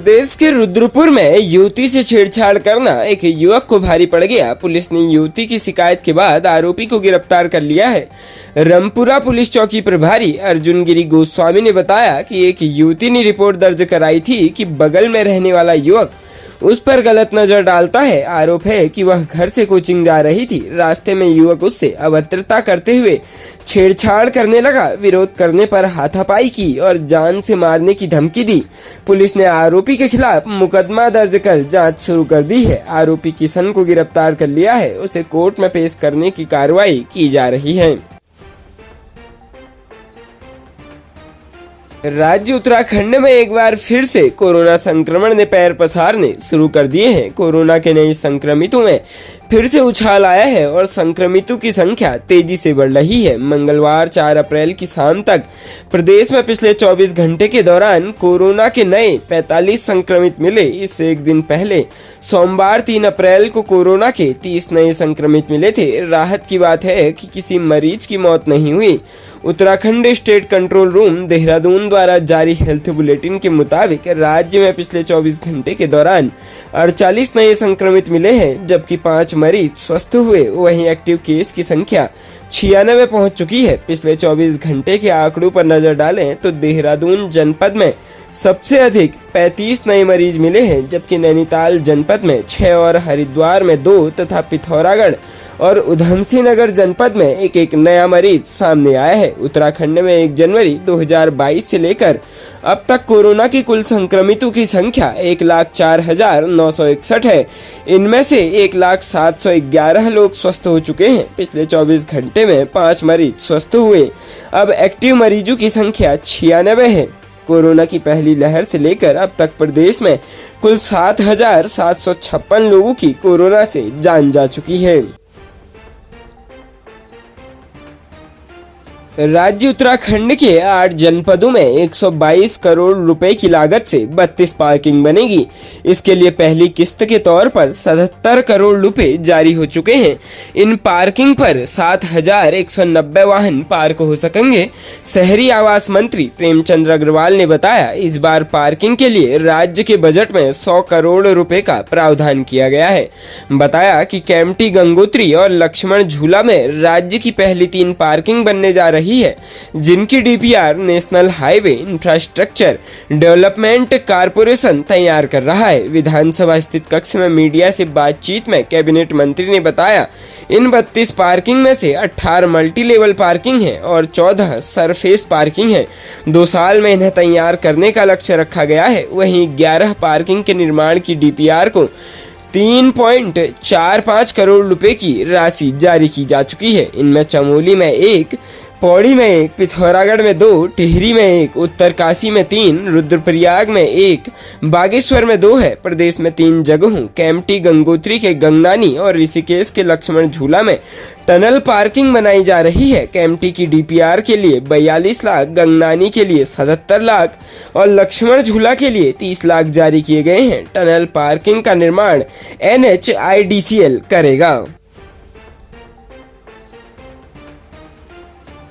प्रदेश के रुद्रपुर में युवती से छेड़छाड़ करना एक युवक को भारी पड़ गया। पुलिस ने युवती की शिकायत के बाद आरोपी को गिरफ्तार कर लिया है। रामपुरा पुलिस चौकी प्रभारी अर्जुन गिरी गोस्वामी ने बताया कि एक युवती ने रिपोर्ट दर्ज कराई थी कि बगल में रहने वाला युवक उस पर गलत नजर डालता है। आरोप है कि वह घर से कोचिंग जा रही थी। रास्ते में युवक उससे अभद्रता करते हुए छेड़छाड़ करने लगा। विरोध करने पर हाथापाई की और जान से मारने की धमकी दी। पुलिस ने आरोपी के खिलाफ मुकदमा दर्ज कर जांच शुरू कर दी है। आरोपी किशन को गिरफ्तार कर लिया है। उसे कोर्ट में पेश करने की कार्रवाई की जा रही है। राज्य उत्तराखंड में एक बार फिर से कोरोना संक्रमण ने पैर पसारने शुरू कर दिए हैं। कोरोना के नए संक्रमितों में फिर से उछाल आया है और संक्रमितों की संख्या तेजी से बढ़ रही है। मंगलवार 4 अप्रैल की शाम तक प्रदेश में पिछले 24 घंटे के दौरान कोरोना के नए 45 संक्रमित मिले। इससे एक दिन पहले सोमवार 3 अप्रैल को कोरोना के 30 नए संक्रमित मिले थे। राहत की बात है कि किसी मरीज की मौत नहीं हुई। Uttarakhand state control room Dehradun द्वारा जारी हेल्थ बुलेटिन के मुताबिक राज्य में पिछले 24 घंटे के दौरान 48 नए संक्रमित मिले हैं, जबकि 5 मरीज स्वस्थ हुए। वहीं एक्टिव केस की संख्या 96 पहुंच चुकी है। पिछले 24 घंटे के आंकड़ों पर नजर डालें तो देहरादून जनपद में सबसे अधिक 35 नए मरीज मिले हैं, जबकि नैनीताल जनपद में 6 और हरिद्वार में 2 तथा पिथौरागढ़ और उधमसिंह नगर जनपद में एक नया मरीज सामने आया है। उत्तराखंड में 1 जनवरी 2022 से लेकर अब तक कोरोना की कुल संक्रमितों की संख्या 1,04,961 है। इनमें से 1,07,11 लोग स्वस्थ हो चुके हैं। पिछले 24 घंटे में 5 मरीज स्वस्थ हुए। अब एक्टिव मरीजों की संख्या 96 है। कोरोना की पहली लहर से लेकर अब तक प्रदेश में कुल 7,756 लोगों की कोरोना से जान जा चुकी है। राज्य उत्तराखंड के 8 जनपदों में 122 करोड़ रुपए की लागत से 32 पार्किंग बनेगी। इसके लिए पहली किस्त के तौर पर 77 करोड़ रुपए जारी हो चुके हैं। इन पार्किंग पर 7,190 वाहन पार्क हो सकेंगे। शहरी आवास मंत्री प्रेमचंद्र अग्रवाल ने बताया, इस बार पार्किंग के लिए राज्य के बजट में 100 करोड़ रुपए का प्रावधान किया गया है। बताया कि केम्प्टी, गंगोत्री और लक्ष्मण झूला में राज्य की पहली 3 पार्किंग बनने जा रही है, जिनकी DPR national highway infrastructure development corporation तैयार कर रहा है। विधानसभा स्थित कक्ष में मीडिया से बातचीत में कैबिनेट मंत्री ने बताया, इन 32 पार्किंग में से 18 मल्टी लेवल पार्किंग है और 14 सरफेस पार्किंग है। 2 साल में इन्हें तैयार करने का लक्ष्य रखा गया है। वहीं 11 पार्किंग के निर्माण की डीपीआर को 3.45 करोड़ रुपए की राशि जारी की जा चुकी है। इनमें चमोली में 1, पौड़ी में 1, पिथौरागढ़ में 2, टिहरी में 1, उत्तरकाशी में 3, रुद्रप्रयाग में 1, बागेश्वर में 2 है। प्रदेश में 3 जगहों केम्प्टी, गंगोत्री के गंगनानी और ऋषिकेश के लक्ष्मण झूला में टनल पार्किंग बनाई जा रही है। केम्प्टी की डीपीआर के लिए 42 लाख, गंगनानी के लिए 77 लाख और लक्ष्मण झूला के लिए 30 लाख जारी किए गए हैं। टनल पार्किंग का निर्माण NHIDCL करेगा।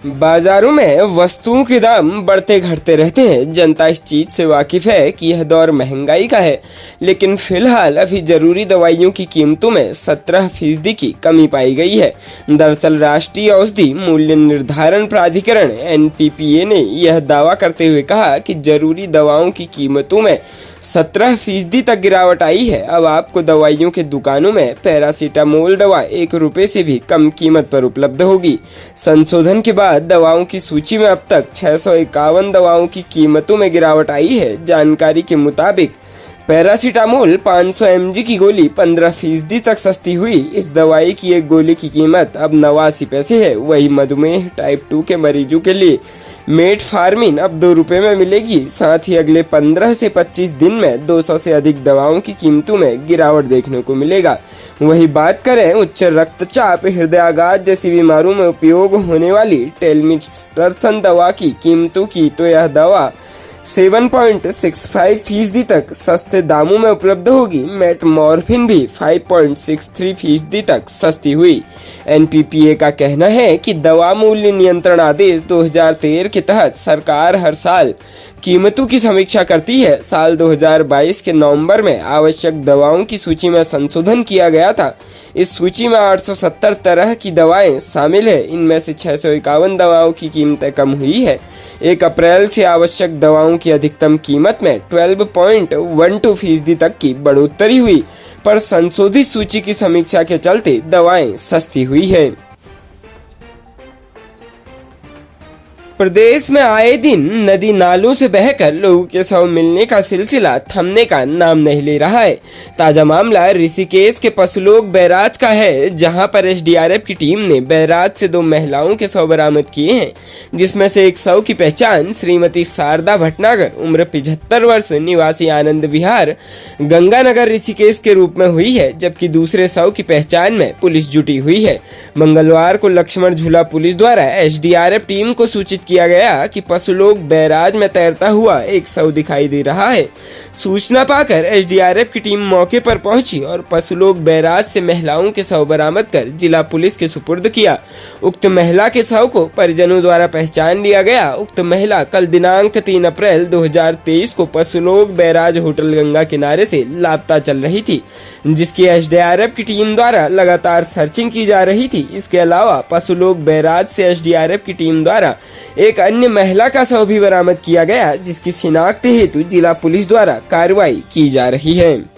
बाजारों में वस्तुओं के दाम बढ़ते घटते रहते हैं। जनता इस चीज से वाकिफ है कि यह दौर महंगाई का है, लेकिन फिलहाल अभी जरूरी दवाइयों की कीमतों में 17% की कमी पाई गई है। दरअसल राष्ट्रीय औषधि मूल्य निर्धारण प्राधिकरण NPPA ने यह दावा करते हुए कहा कि जरूरी दवाओं की कीमतों में 17% तक गिरावट आई है। अब आपको दवाइयों के दुकानों में पैरासीटामोल दवा 1 रुपए से भी कम कीमत पर उपलब्ध होगी। संशोधन के बाद दवाओं की सूची में अब तक 651 दवाओं की कीमतों में गिरावट आई है। जानकारी के मुताबिक पैरासीटामोल 500 mg की गोली 15% तक सस्ती हुई। इस दवाई की एक गोली की कीमत अब 89 पैसे है। वही मधुमेह टाइप 2 के मरीजों के लिए मेटफॉर्मिन अब 2 रुपए में मिलेगी। साथ ही अगले 15 से 25 दिन में 200 से अधिक दवाओं की कीमतों में गिरावट देखने को मिलेगा। वही बात करें उच्च रक्तचाप, हृदयाघात जैसी बीमारियों में उपयोग होने वाली टेलमिट्रसन दवा की कीमतों की, तो यह दवा 7.65% तक सस्ते दामों में उपलब्ध होगी। मेटमॉर्फिन भी 5.63% तक सस्ती हुई। एनपीपीए का कहना है कि दवा मूल्य नियंत्रण आदेश 2013 के तहत सरकार हर साल कीमतों की समीक्षा करती है। साल 2022 के नवंबर में आवश्यक दवाओं की सूची में संशोधन किया गया था। इस सूची में 870 तरह की दवाएं शामिल है। इनमें से 651 दवाओं की कीमतें कम हुई है। 1 अप्रैल से आवश्यक दवाओं की अधिकतम कीमत में 12.12% तक की बढ़ोतरी हुई, पर संशोधित सूची की समीक्षा के चलते दवाएं सस्ती हुई है। प्रदेश में आए दिन नदी नालों से बहकर लोगों के शव मिलने का सिलसिला थमने का नाम नहीं ले रहा है। ताजा मामला ऋषिकेश के पसुलोक बैराज का है, जहां पर एसडीआरएफ की टीम ने बैराज से 2 महिलाओं के शव बरामद किए हैं, जिसमें से एक शव की पहचान श्रीमती शारदा भटनागर उम्र 75 वर्ष निवासी आनंद विहार गंगानगर ऋषिकेश के रूप में हुई है, जबकि दूसरे शव की पहचान में पुलिस जुटी हुई है। मंगलवार को लक्ष्मण झूला पुलिस द्वारा एसडीआरएफ टीम को सूचित किया गया कि पसुलोक बैराज में तैरता हुआ एक शव दिखाई दे रहा है। सूचना पाकर एसडीआरएफ की टीम मौके पर पहुंची और पसुलोक बैराज से महिलाओं के शव बरामद कर जिला पुलिस के सुपुर्द किया। उक्त महिला के शव को परिजनों द्वारा पहचान लिया गया। उक्त महिला कल दिनांक 3 अप्रैल 2023 को पसुलोक बैराज होटल गंगा किनारे से लापता चल रही थी, जिसकी एसडीआरएफ की टीम द्वारा लगातार सर्चिंग की जा रही थी। इसके अलावा पसुलोक बैराज से एसडीआरएफ की टीम द्वारा एक अन्य महिला का शव भी बरामद किया गया, जिसकी शिनाख्त हेतु जिला पुलिस द्वारा कार्रवाई की जा रही है।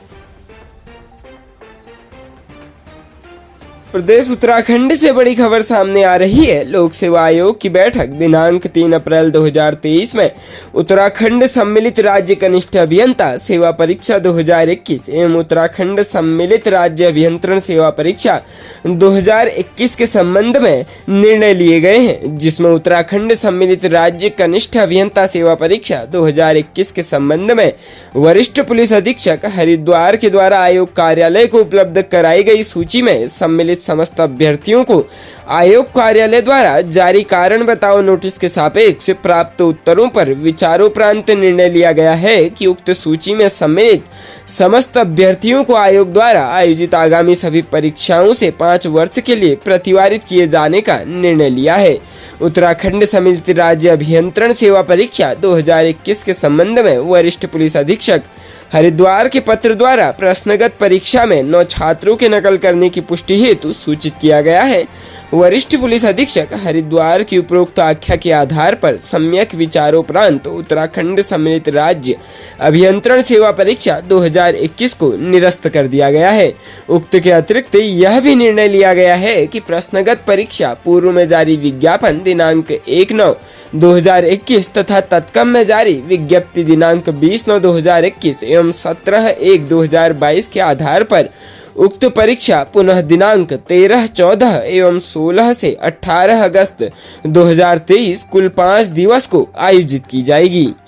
प्रदेश उत्तराखंड से बड़ी खबर सामने आ रही है। लोक सेवा आयोग की बैठक दिनांक 3 अप्रैल 2023 में उत्तराखंड सम्मिलित राज्य कनिष्ठ अभियंता सेवा परीक्षा 2021 एवं उत्तराखंड सम्मिलित राज्य अभियंत्रण सेवा परीक्षा 2021 के संबंध में निर्णय लिए गए हैं, जिसमें उत्तराखंड सम्मिलित राज्य कनिष्ठ अभियंता सेवा परीक्षा 2021 के संबंध में वरिष्ठ पुलिस अधीक्षक हरिद्वार के द्वारा आयोग कार्यालय को उपलब्ध कराई गई सूची में सम्मिलित समस्त अभ्यर्थियों को आयोग कार्यालय द्वारा जारी कारण बताओ नोटिस के सापेक्ष प्राप्त उत्तरों पर विचारोपरांत निर्णय लिया गया है कि उक्त सूची में सम्मिलित समस्त अभ्यर्थियों को आयोग द्वारा आयोजित आगामी सभी परीक्षाओं से 5 वर्ष के लिए प्रतिवारित किए जाने का निर्णय लिया है। उत्तराखंड सम्मिलित राज्य अभियंत्रण सेवा परीक्षा 2021 के संबंध में वरिष्ठ पुलिस अधीक्षक हरिद्वार के पत्र द्वारा प्रश्नगत परीक्षा में 9 छात्रों के नकल करने की पुष्टि हेतु सूचित किया गया है। वरिष्ठ पुलिस अधीक्षक हरिद्वार की उपरोक्त आख्या के आधार पर सम्यक विचारोपरांत उत्तराखंड सम्मिलित राज्य अभियंत्रण सेवा परीक्षा 2021 को निरस्त कर दिया गया है। उक्त के अतिरिक्त यह भी निर्णय लिया गया है कि प्रश्नगत परीक्षा पूर्व में जारी विज्ञापन दिनांक 1/9/2021 तथा तत्कम में जारी विज्ञप्ति दिनांक 20/9/2021 एवं 17/1/2022 के आधार पर उक्त परीक्षा पुनः दिनांक 13, 14 एवं 16 से 18 अगस्त 2023 कुल 5 दिवस को आयोजित की जाएगी।